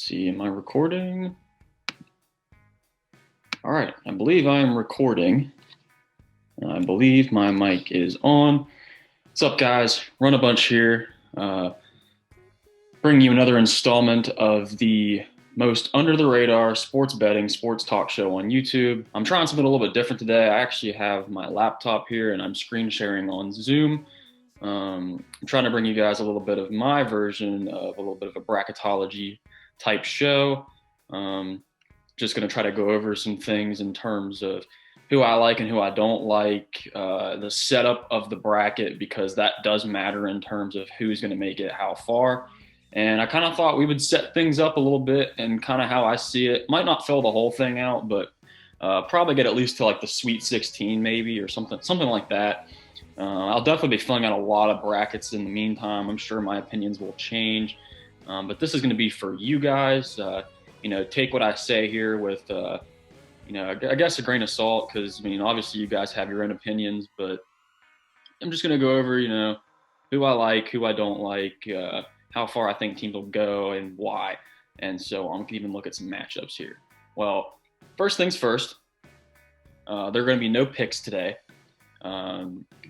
See, am I recording? All right, I believe I am recording. I believe my mic is on. What's up, guys? Run a bunch here. Bringing you another installment of the most under the radar sports betting, sports talk show on YouTube. I'm trying something a little bit different today. I actually have my laptop here and I'm screen sharing on Zoom. I'm trying to bring you guys a little bit of my version of a little bit of a bracketology type show. Just going to try to go over some things in terms of who I like and who I don't like, the setup of the bracket, because that does matter in terms of who's going to make it how far. And I kind of thought we would set things up a little bit and kind of how I see it. Might not fill the whole thing out, but probably get at least to like the Sweet 16 maybe, or something like that. I'll definitely be filling out a lot of brackets in the meantime. I'm sure my opinions will change, but this is going to be for you guys. Take what I say here with, I guess a grain of salt, because obviously you guys have your own opinions, but I'm just going to go over, who I like, who I don't like, how far I think teams will go, and why. And so on. We can even look at some matchups here. Well, first things first, there are going to be no picks today.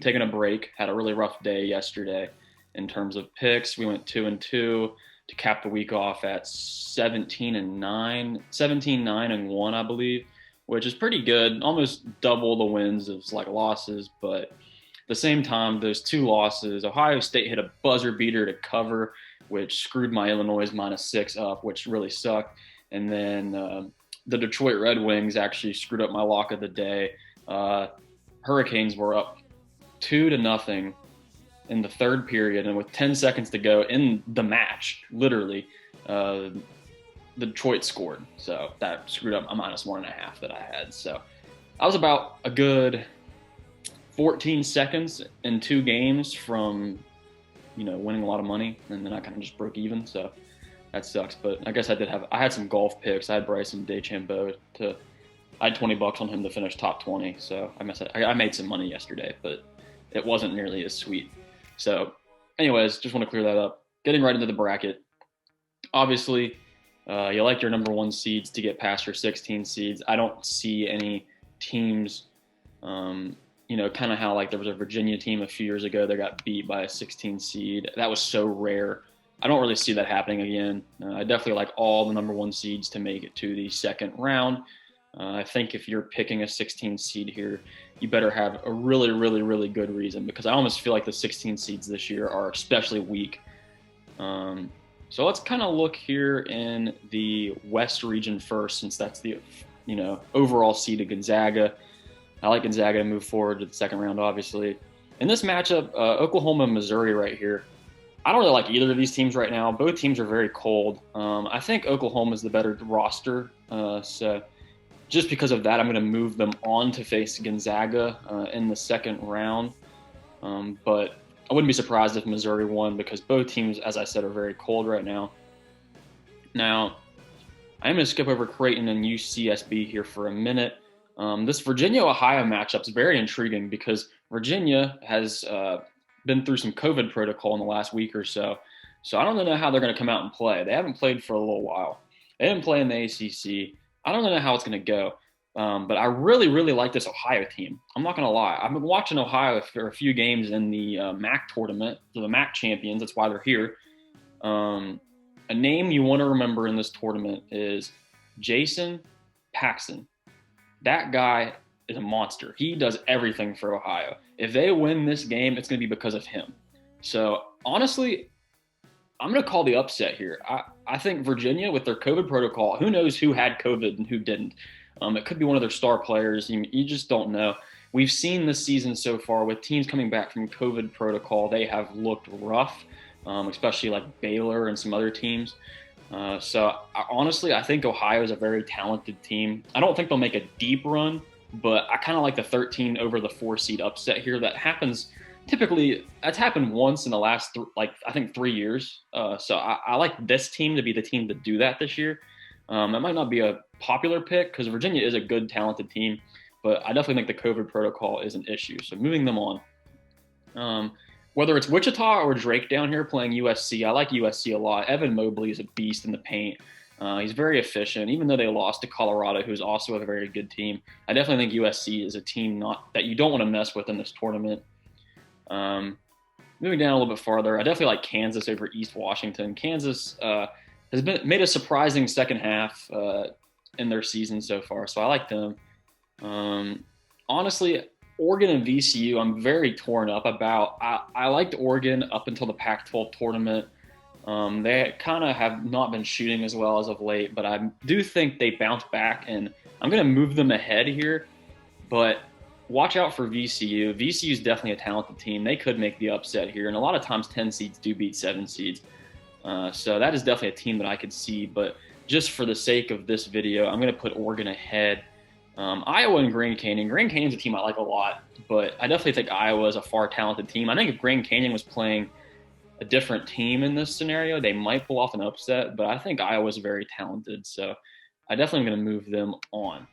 Taking a break, had a really rough day yesterday in terms of picks. We went 2-2 to cap the week off at 17-9-1, I believe, which is pretty good, almost double the wins of like losses. But at the same time, those two losses, Ohio State hit a buzzer beater to cover, which screwed my Illinois -6 up, which really sucked. And then the Detroit Red Wings actually screwed up my lock of the day. Hurricanes were up 2-0 in the third period, and with 10 seconds to go in the match, literally, Detroit scored. So that screwed up a -1.5 that I had. So I was about a good 14 seconds in two games from, winning a lot of money, and then I kind of just broke even. So that sucks. But I guess I had some golf picks. I had Bryson DeChambeau I had $20 on him to finish top 20. So I made some money yesterday, but it wasn't nearly as sweet. So anyways, just want to clear that up. Getting right into the bracket. Obviously, you like your number one seeds to get past your 16 seeds. I don't see any teams, kind of how like there was a Virginia team a few years ago that got beat by a 16 seed. That was so rare. I don't really see that happening again. I definitely like all the number one seeds to make it to the second round. I think if you're picking a 16 seed here, you better have a really, really, really good reason, because I almost feel like the 16 seeds this year are especially weak. So let's kind of look here in the West region first, since that's the, overall seed of Gonzaga. I like Gonzaga to move forward to the second round, obviously. In this matchup, Oklahoma and Missouri right here. I don't really like either of these teams right now. Both teams are very cold. I think Oklahoma is the better roster. So just because of that, I'm going to move them on to face Gonzaga in the second round. But I wouldn't be surprised if Missouri won, because both teams, as I said, are very cold right now. Now, I'm going to skip over Creighton and UCSB here for a minute. This Virginia-Ohio matchup is very intriguing, because Virginia has been through some COVID protocol in the last week or so. So I don't know how they're going to come out and play. They haven't played for a little while. They didn't play in the ACC. I don't know how it's going to go, but I really, really like this Ohio team. I'm not going to lie. I've been watching Ohio for a few games in the MAC tournament, so the MAC champions. That's why they're here. A name you want to remember in this tournament is Jason Paxson. That guy is a monster. He does everything for Ohio. If they win this game, it's going to be because of him. So honestly, I'm going to call the upset here. I think Virginia, with their COVID protocol, who knows who had COVID and who didn't. It could be one of their star players. You just don't know. We've seen this season so far with teams coming back from COVID protocol. They have looked rough, especially like Baylor and some other teams. Honestly, I think Ohio is a very talented team. I don't think they'll make a deep run, but I kind of like the 13 over the 4 seed upset here. That happens typically. That's happened once in the last, I think 3 years. So I like this team to be the team to do that this year. It might not be a popular pick, because Virginia is a good, talented team, but I definitely think the COVID protocol is an issue. So moving them on. Whether it's Wichita or Drake down here playing USC, I like USC a lot. Evan Mobley is a beast in the paint. He's very efficient, even though they lost to Colorado, who's also a very good team. I definitely think USC is a team that you don't want to mess with in this tournament. Moving down a little bit farther, I definitely like Kansas over East Washington. Kansas has made a surprising second half in their season so far, so I like them. Honestly, Oregon and VCU, I'm very torn up about. I liked Oregon up until the Pac-12 tournament. They kind of have not been shooting as well as of late, but I do think they bounced back, and I'm going to move them ahead here. But watch out for VCU. VCU is definitely a talented team. They could make the upset here, and a lot of times 10 seeds do beat 7 seeds. So that is definitely a team that I could see, but just for the sake of this video, I'm going to put Oregon ahead. Iowa and Grand Canyon. Grand Canyon's a team I like a lot, but I definitely think Iowa is a far talented team. I think if Grand Canyon was playing a different team in this scenario, they might pull off an upset, but I think Iowa's very talented, so I definitely am going to move them on.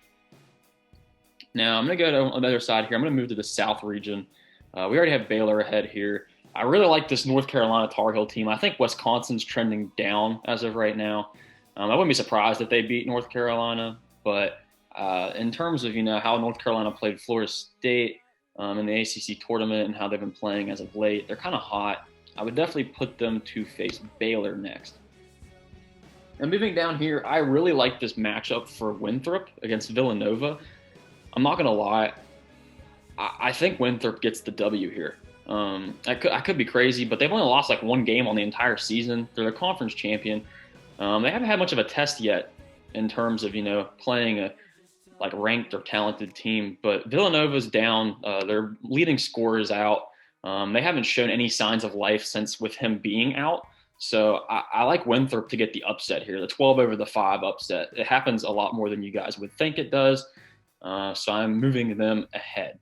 Now, I'm going to go to the other side here. I'm going to move to the South region. We already have Baylor ahead here. I really like this North Carolina Tar Heel team. I think Wisconsin's trending down as of right now. I wouldn't be surprised if they beat North Carolina, but in terms of how North Carolina played Florida State in the ACC tournament and how they've been playing as of late, they're kind of hot. I would definitely put them to face Baylor next. And moving down here, I really like this matchup for Winthrop against Villanova. I'm not going to lie. I think Winthrop gets the W here. I could be crazy, but they've only lost like one game on the entire season. They're the conference champion. They haven't had much of a test yet in terms of, playing a ranked or talented team. But Villanova's down. Their leading scorer is out. They haven't shown any signs of life since with him being out. So I like Winthrop to get the upset here, the 12 over the 5 upset. It happens a lot more than you guys would think it does. So I'm moving them ahead.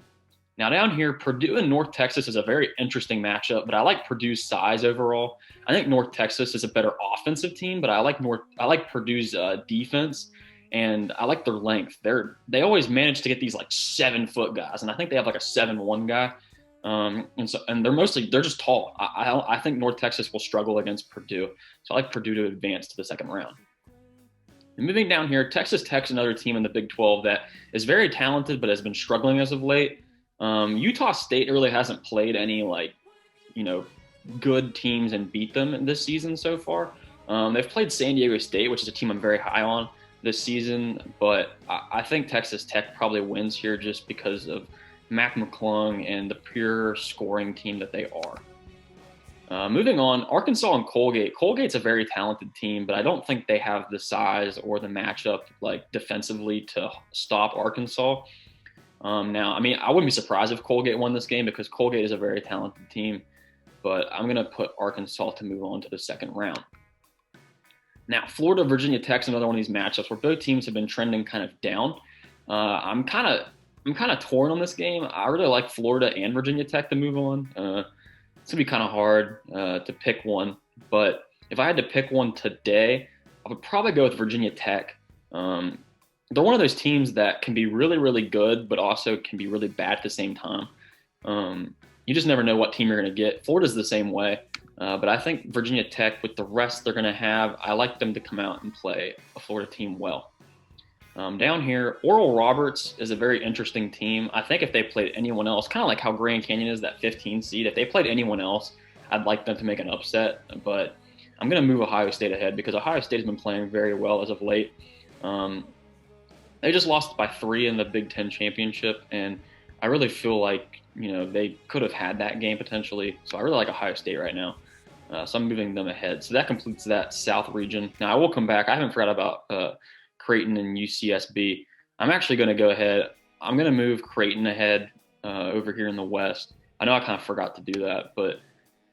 Now down here, Purdue and North Texas is a very interesting matchup, but I like Purdue's size overall. I think North Texas is a better offensive team, but I like Purdue's defense, and I like their length. They always manage to get these 7-foot guys, and I think they have a 7'1" guy. And they're just tall. I think North Texas will struggle against Purdue. So I like Purdue to advance to the second round. And moving down here, Texas Tech's another team in the Big 12 that is very talented but has been struggling as of late. Utah State really hasn't played any good teams and beat them in this season so far. They've played San Diego State, which is a team I'm very high on this season, but I think Texas Tech probably wins here just because of Mac McClung and the pure scoring team that they are. Moving on, Arkansas and Colgate. Colgate's a very talented team, but I don't think they have the size or the matchup defensively to stop Arkansas. Now, I wouldn't be surprised if Colgate won this game because Colgate is a very talented team, but I'm going to put Arkansas to move on to the second round. Now, Florida, Virginia Tech's another one of these matchups where both teams have been trending kind of down. I'm kind of torn on this game. I really like Florida and Virginia Tech to move on. It's going to be kind of hard to pick one, but if I had to pick one today, I would probably go with Virginia Tech. They're one of those teams that can be really, really good, but also can be really bad at the same time. You just never know what team you're going to get. Florida's the same way, but I think Virginia Tech, with the rest they're going to have, I like them to come out and play a Florida team well. Down here, Oral Roberts is a very interesting team. I think if they played anyone else, kind of like how Grand Canyon is that 15 seed, if they played anyone else, I'd like them to make an upset. But I'm going to move Ohio State ahead because Ohio State has been playing very well as of late. They just lost by 3 in the Big Ten championship, and I really feel like they could have had that game potentially. So I really like Ohio State right now. So I'm moving them ahead. So that completes that South region. Now I will come back. I haven't forgot about Creighton and UCSB. I'm actually going to go ahead. I'm going to move Creighton ahead over here in the West. I know I kind of forgot to do that, but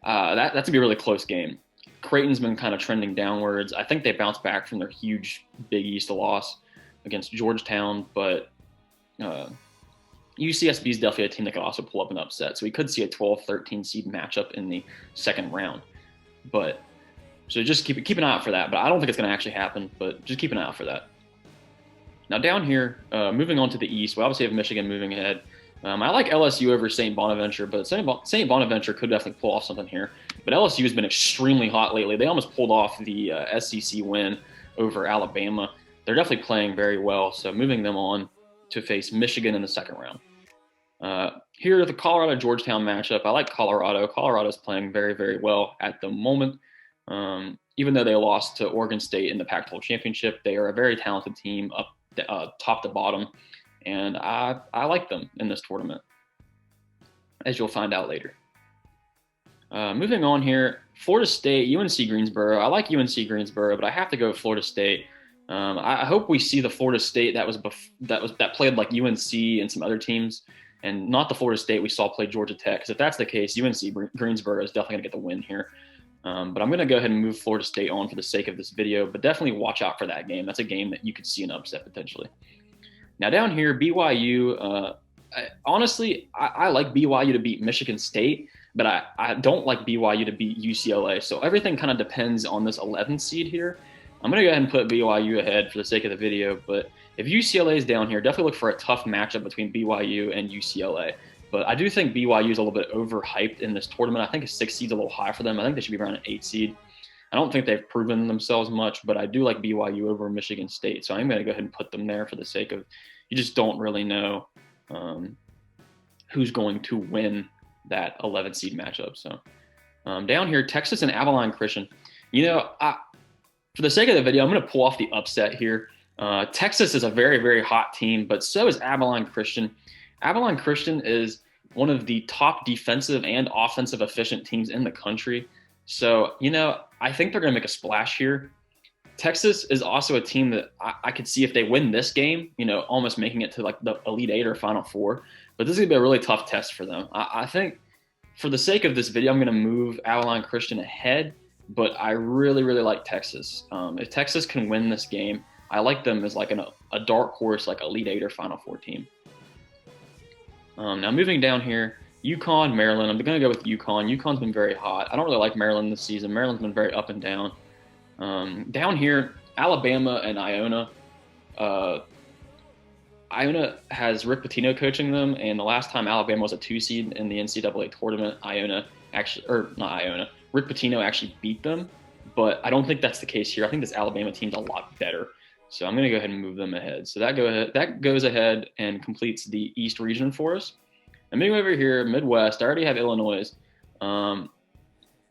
that's going to be a really close game. Creighton's been kind of trending downwards. I think they bounced back from their huge Big East loss against Georgetown, but UCSB is definitely a team that could also pull up an upset. So we could see a 12-13 seed matchup in the second round. But so just keep an eye out for that. But I don't think it's going to actually happen, but just keep an eye out for that. Now down here, moving on to the East, we obviously have Michigan moving ahead. I like LSU over St. Bonaventure, but St. Bonaventure could definitely pull off something here. But LSU has been extremely hot lately. They almost pulled off the SEC win over Alabama. They're definitely playing very well. So moving them on to face Michigan in the second round. Here, the Colorado-Georgetown matchup. I like Colorado. Colorado's playing very, very well at the moment. Even though they lost to Oregon State in the Pac-12 championship, they are a very talented team up top to bottom, and I like them in this tournament, as you'll find out later. Moving on here, Florida State, UNC Greensboro. I like UNC Greensboro, but I have to go with Florida State. I hope we see the Florida State that played like UNC and some other teams, and not the Florida State we saw play Georgia Tech. Because if that's the case, UNC Greensboro is definitely going to get the win here. But I'm going to go ahead and move Florida State on for the sake of this video, but definitely watch out for that game. That's a game that you could see an upset potentially. Now down here, BYU. Honestly, I like BYU to beat Michigan State, but I don't like BYU to beat UCLA. So everything kind of depends on this 11th seed here. I'm going to go ahead and put BYU ahead for the sake of the video, but if UCLA is down here, definitely look for a tough matchup between BYU and UCLA. But I do think BYU is a little bit overhyped in this tournament. I think a 6 seed's a little high for them. I think they should be around an 8 seed. I don't think they've proven themselves much, but I do like BYU over Michigan State. So I'm going to go ahead and put them there for the sake of, you just don't really know who's going to win that 11 seed matchup. So down here, Texas and Abilene Christian. For the sake of the video, I'm going to pull off the upset here. Texas is a very, very hot team, but so is Abilene Christian. Abilene Christian is one of the top defensive and offensive efficient teams in the country. So, I think they're going to make a splash here. Texas is also a team that I could see if they win this game, almost making it to like the Elite Eight or Final Four. But this is going to be a really tough test for them. I think for the sake of this video, I'm going to move Abilene Christian ahead, but I really, really like Texas. If Texas can win this game, I like them as like a dark horse, like Elite Eight or Final Four team. Now moving down here, UConn, Maryland. I'm going to go with UConn. UConn's been very hot. I don't really like Maryland this season. Maryland's been very up and down. Down here, Alabama and Iona. Iona has Rick Pitino coaching them, and the last time Alabama was a 2 seed in the NCAA tournament, Rick Pitino actually beat them, but I don't think that's the case here. I think this Alabama team's a lot better. So I'm going to go ahead and move them ahead. So that goes ahead and completes the East region for us. And moving over here, Midwest, I already have Illinois.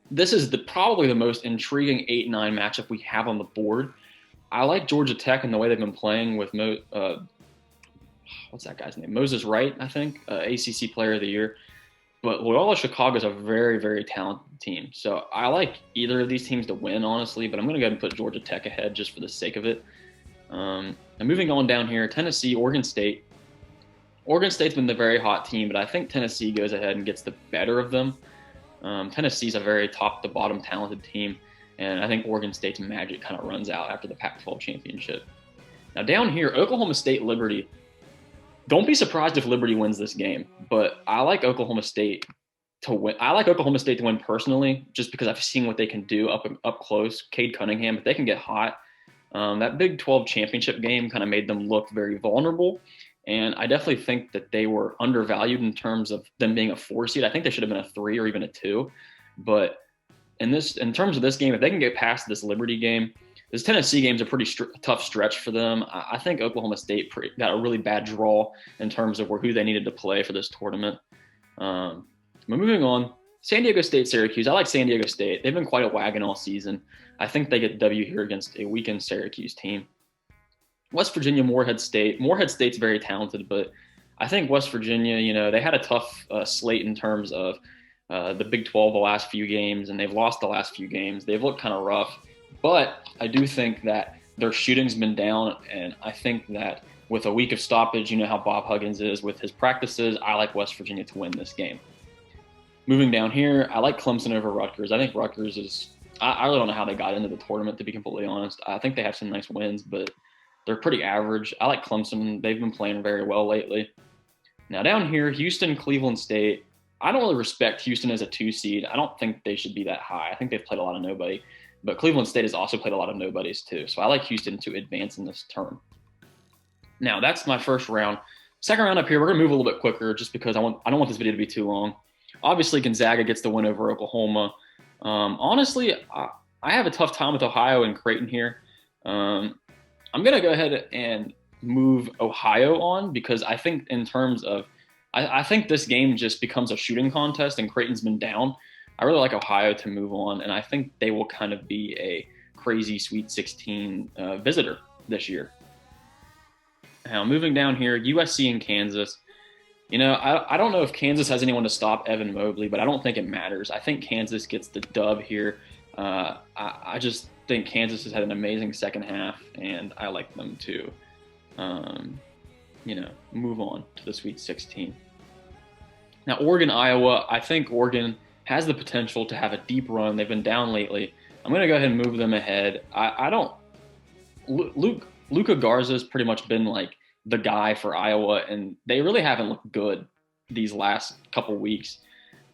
This is probably the most intriguing 8-9 matchup we have on the board. I like Georgia Tech and the way they've been playing with what's that guy's name? Moses Wright, I think, ACC Player of the Year. But Loyola Chicago is a very, very talented team. So I like either of these teams to win, honestly, but I'm going to go ahead and put Georgia Tech ahead just for the sake of it. And moving on down here, Tennessee, Oregon State. Oregon State's been the very hot team, but I think Tennessee goes ahead and gets the better of them. Tennessee's a very top-to-bottom talented team, and I think Oregon State's magic kind of runs out after the Pac-12 championship. Now down here, Oklahoma State, Liberty. Don't be surprised if Liberty wins this game, but I like Oklahoma State to win. I like Oklahoma State to win personally, just because I've seen what they can do up close. Cade Cunningham, if they can get hot. That Big 12 championship game kind of made them look very vulnerable, and I definitely think that they were undervalued in terms of them being a 4 seed. I think they should have been a 3 or even a 2, but in terms of this game, if they can get past this Liberty game, this Tennessee game is a pretty tough stretch for them. I think Oklahoma State got a really bad draw in terms of who they needed to play for this tournament. But moving on, San Diego State, Syracuse. I like San Diego State. They've been quite a wagon all season. I think they get the W here against a weakened Syracuse team. West Virginia, Morehead State. Morehead State's very talented, but I think West Virginia, they had a tough slate in terms of the Big 12 the last few games, and they've lost the last few games. They've looked kind of rough, but I do think that their shooting's been down, and I think that with a week of stoppage, how Bob Huggins is with his practices, I like West Virginia to win this game. Moving down here, I like Clemson over Rutgers. I think Rutgers is – I really don't know how they got into the tournament, to be completely honest. I think they have some nice wins, but they're pretty average. I like Clemson. They've been playing very well lately. Now down here, Houston, Cleveland State. I don't really respect Houston as a 2 seed. I don't think they should be that high. I think they've played a lot of nobody. But Cleveland State has also played a lot of nobodies too. So I like Houston to advance in this term. Now, that's my first round. Second round up here, we're going to move a little bit quicker just because I don't want this video to be too long. Obviously, Gonzaga gets the win over Oklahoma. Honestly, I have a tough time with Ohio and Creighton here. I'm going to go ahead and move Ohio on because I think in terms of, I think this game just becomes a shooting contest and Creighton's been down. I really like Ohio to move on, and I think they will kind of be a crazy Sweet 16 visitor this year. Now, moving down here, USC and Kansas. I don't know if Kansas has anyone to stop Evan Mobley, but I don't think it matters. I think Kansas gets the dub here. I just think Kansas has had an amazing second half, and I like them to, move on to the Sweet 16. Now, Oregon, Iowa, I think Oregon has the potential to have a deep run. They've been down lately. I'm going to go ahead and move them ahead. I don't Luka Garza's pretty much been like the guy for Iowa, and they really haven't looked good these last couple weeks.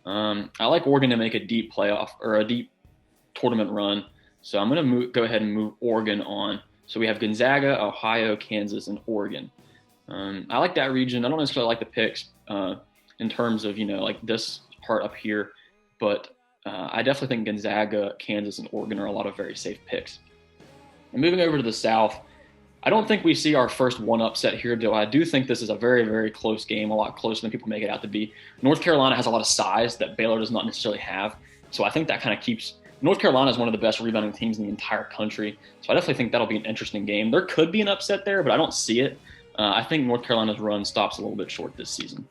I like Oregon to make a deep playoff or a deep tournament run, so I'm going to go ahead and move Oregon on. So we have Gonzaga, Ohio, Kansas, and Oregon. I like that region. I don't necessarily like the picks in terms of like this part up here, but I definitely think Gonzaga, Kansas, and Oregon are a lot of very safe picks. And moving over to the South, I don't think we see our first one upset here, though I do think this is a very, very close game, a lot closer than people make it out to be. North Carolina has a lot of size that Baylor does not necessarily have, so I think that kind of keeps – North Carolina is one of the best rebounding teams in the entire country, so I definitely think that'll be an interesting game. There could be an upset there, but I don't see it. I think North Carolina's run stops a little bit short this season.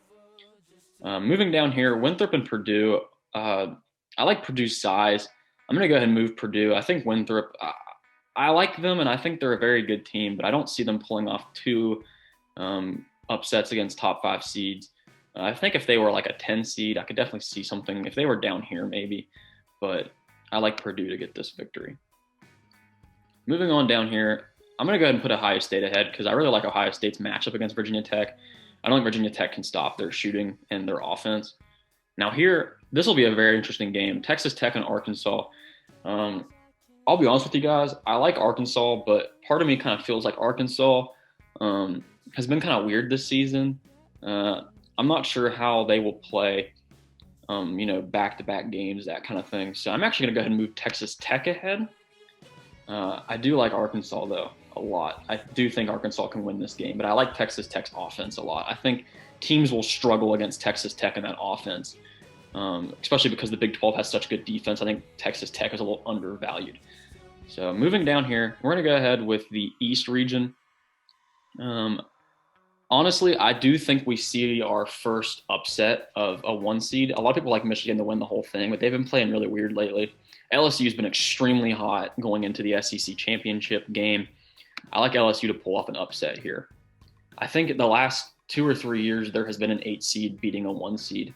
Moving down here, Winthrop and Purdue. I like Purdue's size. I'm going to go ahead and move Purdue. I think Winthrop I like them, and I think they're a very good team, but I don't see them pulling off two upsets against top 5 seeds. I think if they were like a 10 seed, I could definitely see something. If they were down here, maybe, but I like Purdue to get this victory. Moving on down here, I'm going to go ahead and put Ohio State ahead because I really like Ohio State's matchup against Virginia Tech. I don't think Virginia Tech can stop their shooting and their offense. Now here, this will be a very interesting game. Texas Tech and Arkansas. I'll be honest with you guys. I like Arkansas, but part of me kind of feels like Arkansas has been kind of weird this season. I'm not sure how they will play, back-to-back games, that kind of thing. So I'm actually going to go ahead and move Texas Tech ahead. I do like Arkansas, though, a lot. I do think Arkansas can win this game, but I like Texas Tech's offense a lot. I think teams will struggle against Texas Tech in that offense, especially because the Big 12 has such good defense. I think Texas Tech is a little undervalued. So moving down here, we're going to go ahead with the East region. Honestly, I do think we see our first upset of a 1 seed. A lot of people like Michigan to win the whole thing, but they've been playing really weird lately. LSU's been extremely hot going into the SEC championship game. I like LSU to pull off an upset here. I think the last 2 or 3 years, there has been an 8 seed beating a 1 seed.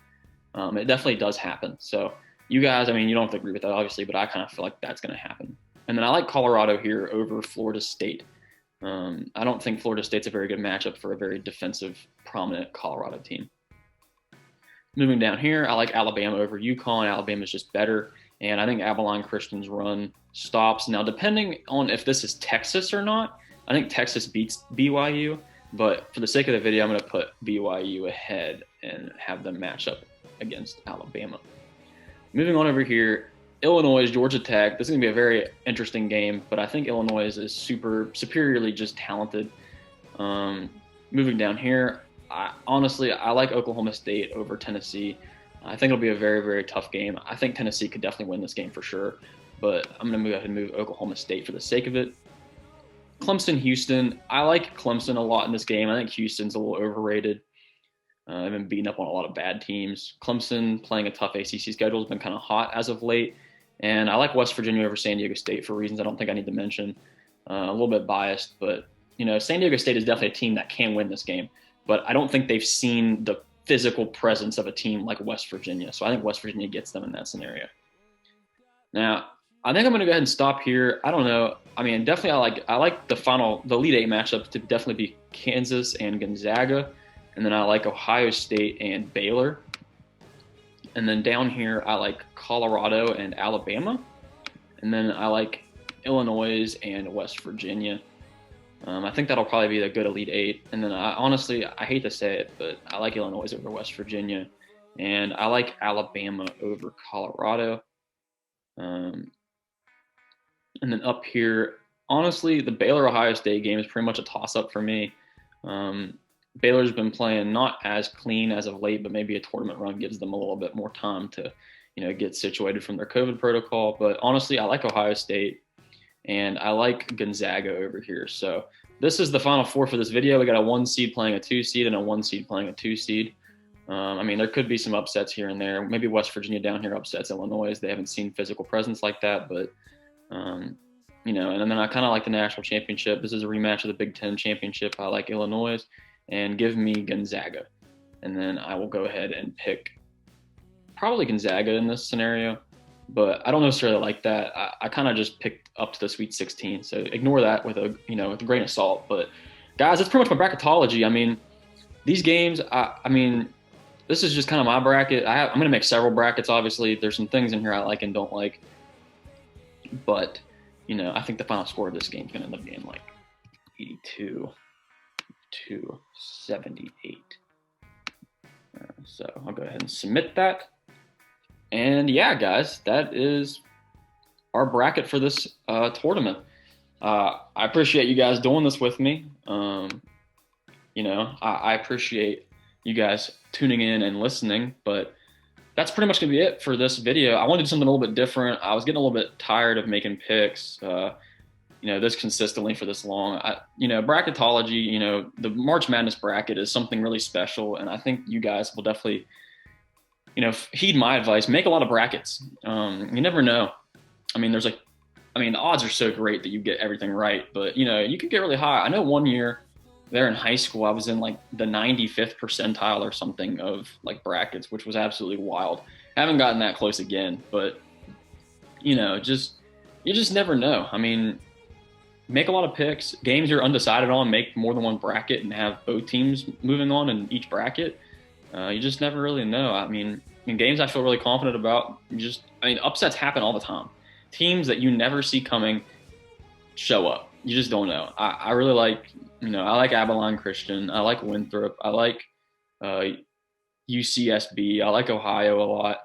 It definitely does happen. So you guys, you don't have to agree with that, obviously, but I kind of feel like that's going to happen. And then I like Colorado here over Florida State. I don't think Florida State's a very good matchup for a very defensive, prominent Colorado team. Moving down here, I like Alabama over UConn. Alabama's just better. And I think Abilene Christian's run stops. Now, depending on if this is Texas or not, I think Texas beats BYU. But for the sake of the video, I'm going to put BYU ahead and have them match up against Alabama. Moving on over here, Illinois, Georgia Tech. This is going to be a very interesting game, but I think Illinois is superiorly just talented. Moving down here, I like Oklahoma State over Tennessee. I think it'll be a very, very tough game. I think Tennessee could definitely win this game for sure, but I'm going to go ahead and move Oklahoma State for the sake of it. Clemson, Houston. I like Clemson a lot in this game. I think Houston's a little overrated. I've been beating up on a lot of bad teams. Clemson playing a tough ACC schedule has been kind of hot as of late. And I like West Virginia over San Diego State for reasons I don't think I need to mention. A little bit biased, but San Diego State is definitely a team that can win this game. But I don't think they've seen the physical presence of a team like West Virginia. So I think West Virginia gets them in that scenario. Now, I think I'm going to go ahead and stop here. I don't know. Definitely I like the Elite 8 matchups to definitely be Kansas and Gonzaga. And then I like Ohio State and Baylor. And then down here, I like Colorado and Alabama. And then I like Illinois and West Virginia. I think that'll probably be a good Elite 8. And then I hate to say it, but I like Illinois over West Virginia. And I like Alabama over Colorado. And then up here, honestly, the Baylor-Ohio State game is pretty much a toss-up for me. Baylor's been playing not as clean as of late, but maybe a tournament run gives them a little bit more time to, get situated from their COVID protocol. But honestly, I like Ohio State, and I like Gonzaga over here. So this is the Final Four for this video. We got a 1 seed playing a 2 seed and a 1 seed playing a 2 seed. There could be some upsets here and there. Maybe West Virginia down here upsets Illinois. They haven't seen physical presence like that, but and then I kind of like the national championship. This is a rematch of the Big Ten championship. I like Illinois, and give me Gonzaga. And then I will go ahead and pick probably Gonzaga in this scenario, but I don't necessarily like that. I kind of just picked up to the Sweet 16, so ignore that with a grain of salt. But guys, that's pretty much my bracketology. These games, this is just kind of my bracket. I'm going to make several brackets, obviously. There's some things in here I like and don't like. But, I think the final score of this game is going to end up being like 82 to 78. So I'll go ahead and submit that. And yeah, guys, that is our bracket for this tournament. I appreciate you guys doing this with me. I appreciate you guys tuning in and listening, but that's pretty much going to be it for this video. I wanted to do something a little bit different. I was getting a little bit tired of making picks, this consistently for this long. Bracketology, the March Madness bracket is something really special, and I think you guys will definitely, heed my advice. Make a lot of brackets. You never know. The odds are so great that you get everything right, but, you could get really high. I know one year there in high school, I was in like the 95th percentile or something of like brackets, which was absolutely wild. I haven't gotten that close again, but you just never know. Make a lot of picks. Games you're undecided on, make more than one bracket and have both teams moving on in each bracket. You just never really know. In games I feel really confident about, upsets happen all the time. Teams that you never see coming show up. You just don't know. I really like, I like Abilene Christian. I like Winthrop. I like UCSB. I like Ohio a lot.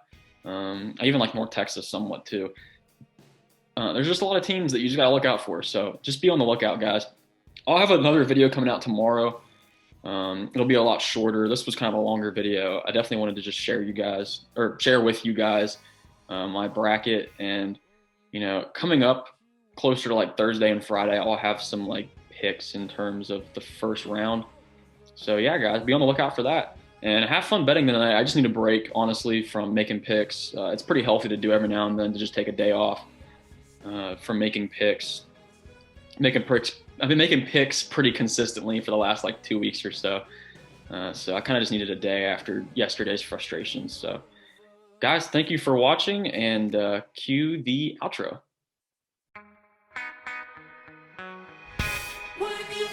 I even like North Texas somewhat too. There's just a lot of teams that you just got to look out for. So just be on the lookout, guys. I'll have another video coming out tomorrow. It'll be a lot shorter. This was kind of a longer video. I definitely wanted to just share with you guys my bracket. And, coming up closer to like Thursday and Friday, I'll have some like picks in terms of the first round. So yeah, guys, be on the lookout for that. And have fun betting tonight. I just need a break, honestly, from making picks. It's pretty healthy to do every now and then to just take a day off from making picks. I've been making picks pretty consistently for the last like 2 weeks or so. So I kind of just needed a day after yesterday's frustrations. So guys, thank you for watching, and cue the outro. When you